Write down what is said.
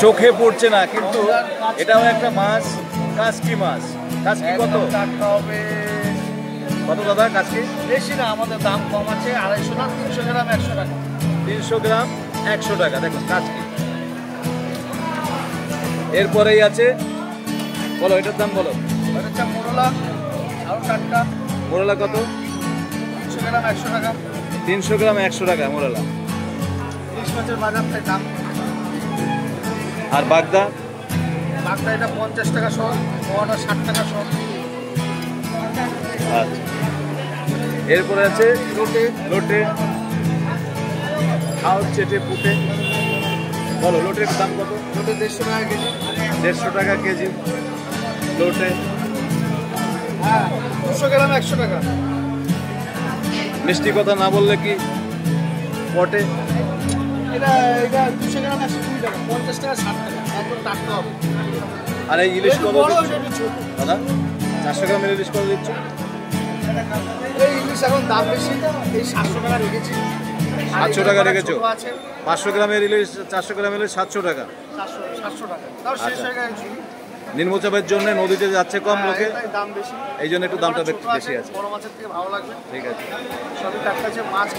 চোখে পড়ছে না, কিন্তু এটাও একটা মাছ, কাঁচকি মাছ। কাঁচকি কত হবে? কত দাদা কাঁচকি? বেশি না, আমাদের দাম কম আছে, 250 না, 300 গ্রাম 100 টাকা। 300 গ্রাম 100 টাকা। দেখুন কাঁচকি। এরপরেই আছে, বলো এটার দাম বলো। এটা হচ্ছে মোরলা, আরও টাটকা। মোরলা কত? 300 গ্রাম 100 টাকা। 300 গ্রাম 100 টাকা মোরলা। ইলিশ মাছের বাজার তাই দাম। আর বাগদা? বাগদা এটা 50 টাকা শো, মোয়াটা 60 টাকা শো। আচ্ছা, এরপরে আছে লোটে। লোটে, খাও চেটে পুটে। বলো লোটের দাম কত? লোটে 150 টাকা কেজি। 150 টাকা কেজি লোটে। হ্যাঁ, 200 গ্রাম 100 টাকা। মিষ্টি কথা না বললে কি পটে? এটা 200 গ্রাম 120 টাকা, 50 টাকা 60 টাকা, একদম টাটকা হবে। আর এই ইলিশ কত বড় দিচ্ছ? ওইটা একটু ছোট। দাদা 400 গ্রামের ইলিশ কত দিচ্ছ? এই ইলিশ এখন দাম বেশি, এই 700 টাকা রেখেছি। 700 টাকা রেখেছো? ছোট আছে 500 গ্রামের ইলিশ, 400 গ্রামের ইলিশ 700 টাকা। 700 টাকা। তাও শেষ হয়ে গেছে। নিম্নচাপের জন্য নদীতে যাচ্ছে কম লোকে, তাই দাম বেশি। এই জন্য একটু দামটা ছোট বেশি আছে। বড় মাছের থেকে ভালো লাগবে। ঠিক আছে। সবই টাটকা আছে মাছ।